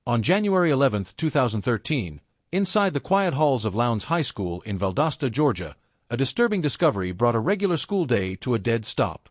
On January 11, 2013, inside the quiet halls of Lowndes High School in Valdosta, Georgia, a disturbing discovery brought a regular school day to a dead stop.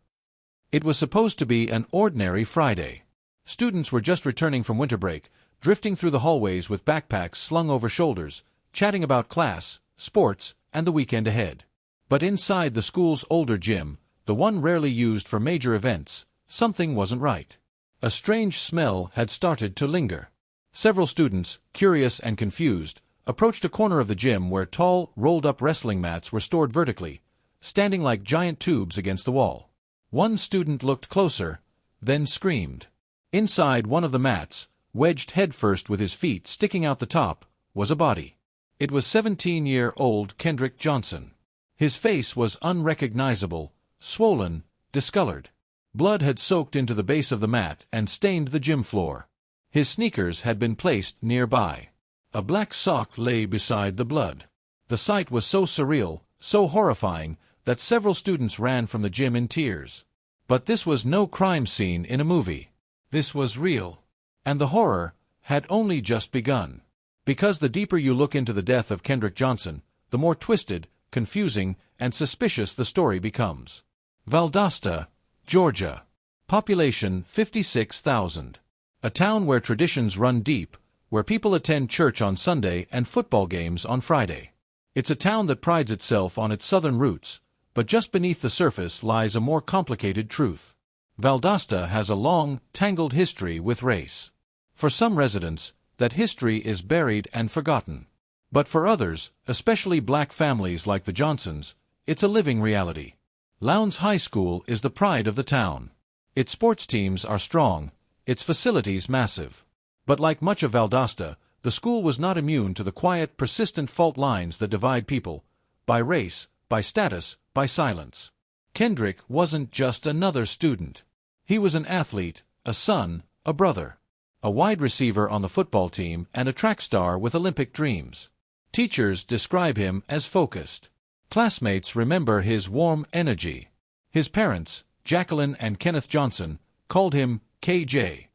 It was supposed to be an ordinary Friday. Students were just returning from winter break, drifting through the hallways with backpacks slung over shoulders, chatting about class, sports, and the weekend ahead. But inside the school's older gym, the one rarely used for major events, something wasn't right. A strange smell had started to linger. Several students, curious and confused, approached a corner of the gym where tall, rolled-up wrestling mats were stored vertically, standing like giant tubes against the wall. One student looked closer, then screamed. Inside one of the mats, wedged headfirst with his feet sticking out the top, was a body. It was 17-year-old Kendrick Johnson. His face was unrecognizable, swollen, discolored. Blood had soaked into the base of the mat and stained the gym floor. His sneakers had been placed nearby. A black sock lay beside the blood. The sight was so surreal, so horrifying, that several students ran from the gym in tears. But this was no crime scene in a movie. This was real. And the horror had only just begun. Because the deeper you look into the death of Kendrick Johnson, the more twisted, confusing, and suspicious the story becomes. Valdosta, Georgia. Population 56,000. A town where traditions run deep, where people attend church on Sunday and football games on Friday. It's a town that prides itself on its southern roots, but just beneath the surface lies a more complicated truth. Valdosta has a long, tangled history with race. For some residents, that history is buried and forgotten. But for others, especially black families like the Johnsons, it's a living reality. Lowndes High School is the pride of the town. Its sports teams are strong, its facilities massive. But like much of Valdosta, the school was not immune to the quiet, persistent fault lines that divide people, by race, by status, by silence. Kendrick wasn't just another student. He was an athlete, a son, a brother. A wide receiver on the football team and a track star with Olympic dreams. Teachers describe him as focused. Classmates remember his warm energy. His parents, Jacqueline and Kenneth Johnson, called him KJ.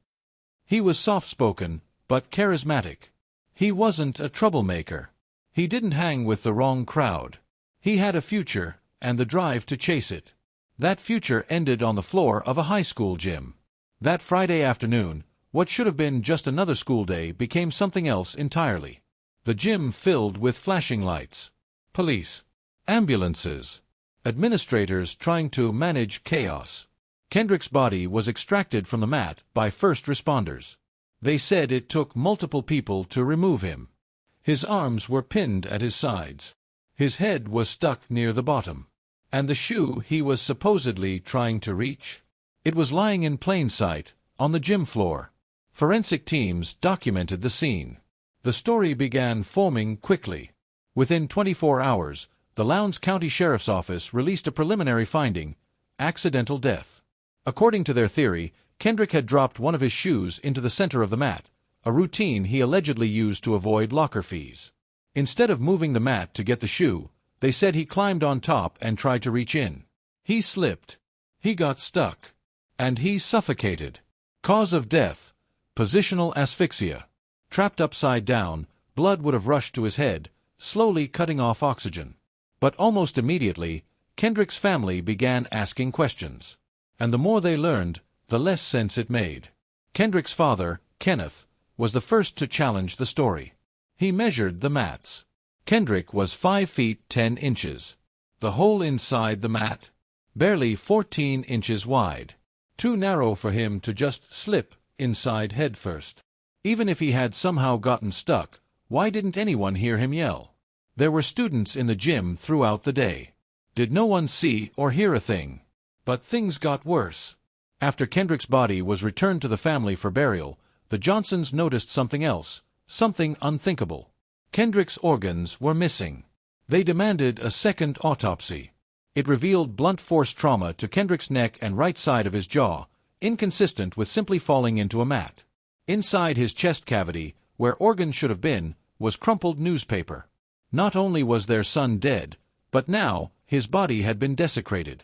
He was soft-spoken, but charismatic. He wasn't a troublemaker. He didn't hang with the wrong crowd. He had a future, and the drive to chase it. That future ended on the floor of a high school gym. That Friday afternoon, what should have been just another school day became something else entirely. The gym filled with flashing lights. Police. Ambulances. Administrators trying to manage chaos. Kendrick's body was extracted from the mat by first responders. They said it took multiple people to remove him. His arms were pinned at his sides. His head was stuck near the bottom. And the shoe he was supposedly trying to reach? It was lying in plain sight, on the gym floor. Forensic teams documented the scene. The story began forming quickly. Within 24 hours, the Lowndes County Sheriff's Office released a preliminary finding: accidental death. According to their theory, Kendrick had dropped one of his shoes into the center of the mat, a routine he allegedly used to avoid locker fees. Instead of moving the mat to get the shoe, they said he climbed on top and tried to reach in. He slipped. He got stuck. And he suffocated. Cause of death: positional asphyxia. Trapped upside down, blood would have rushed to his head, slowly cutting off oxygen. But almost immediately, Kendrick's family began asking questions. And the more they learned, the less sense it made. Kendrick's father, Kenneth, was the first to challenge the story. He measured the mats. Kendrick was 5 feet 10 inches. The hole inside the mat? Barely 14 inches wide. Too narrow for him to just slip inside headfirst. Even if he had somehow gotten stuck, why didn't anyone hear him yell? There were students in the gym throughout the day. Did no one see or hear a thing? But things got worse. After Kendrick's body was returned to the family for burial, the Johnsons noticed something else, something unthinkable. Kendrick's organs were missing. They demanded a second autopsy. It revealed blunt force trauma to Kendrick's neck and right side of his jaw, inconsistent with simply falling into a mat. Inside his chest cavity, where organs should have been, was crumpled newspaper. Not only was their son dead, but now his body had been desecrated.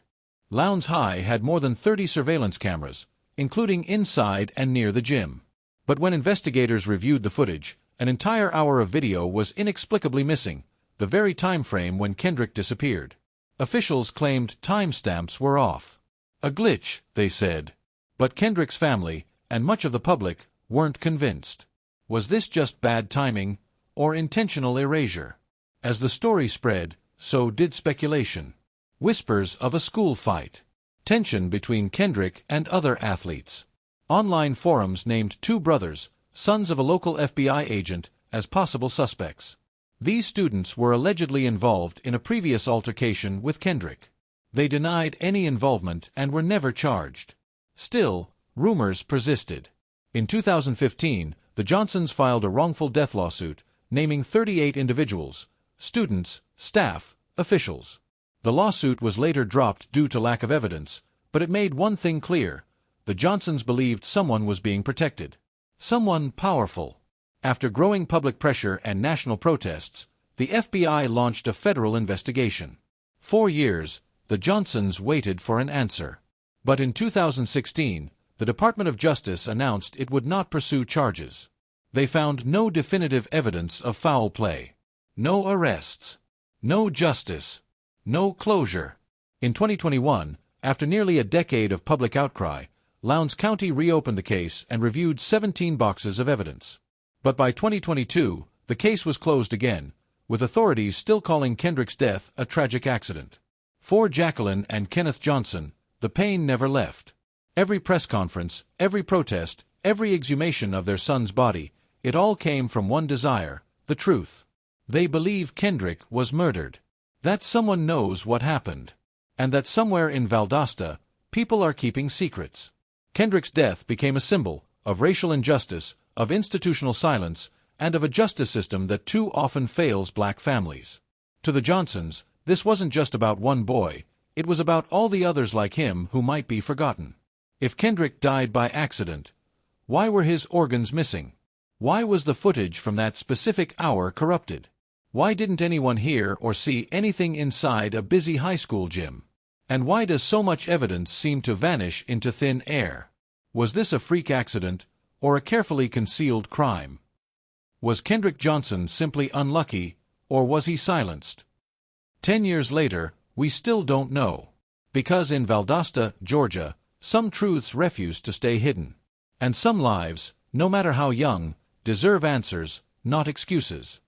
Lowndes High had more than 30 surveillance cameras, including inside and near the gym. But when investigators reviewed the footage, an entire hour of video was inexplicably missing, the very time frame when Kendrick disappeared. Officials claimed timestamps were off. A glitch, they said. But Kendrick's family, and much of the public, weren't convinced. Was this just bad timing, or intentional erasure? As the story spread, so did speculation. Whispers of a school fight. Tension between Kendrick and other athletes. Online forums named two brothers, sons of a local FBI agent, as possible suspects. These students were allegedly involved in a previous altercation with Kendrick. They denied any involvement and were never charged. Still, rumors persisted. In 2015, the Johnsons filed a wrongful death lawsuit, naming 38 individuals, students, staff, officials. The lawsuit was later dropped due to lack of evidence, but it made one thing clear: the Johnsons believed someone was being protected. Someone powerful. After growing public pressure and national protests, the FBI launched a federal investigation. 4 years, the Johnsons waited for an answer. But in 2016, the Department of Justice announced it would not pursue charges. They found no definitive evidence of foul play. No arrests. No justice. No closure. In 2021, after nearly a decade of public outcry, Lowndes County reopened the case and reviewed 17 boxes of evidence. But by 2022, the case was closed again, with authorities still calling Kendrick's death a tragic accident. For Jacqueline and Kenneth Johnson, the pain never left. Every press conference, every protest, every exhumation of their son's body, it all came from one desire: the truth. They believe Kendrick was murdered. That someone knows what happened. And that somewhere in Valdosta, people are keeping secrets. Kendrick's death became a symbol of racial injustice, of institutional silence, and of a justice system that too often fails black families. To the Johnsons, this wasn't just about one boy, it was about all the others like him who might be forgotten. If Kendrick died by accident, why were his organs missing? Why was the footage from that specific hour corrupted? Why didn't anyone hear or see anything inside a busy high school gym? And why does so much evidence seem to vanish into thin air? Was this a freak accident, or a carefully concealed crime? Was Kendrick Johnson simply unlucky, or was he silenced? 10 years later, we still don't know. Because in Valdosta, Georgia, some truths refuse to stay hidden. And some lives, no matter how young, deserve answers, not excuses.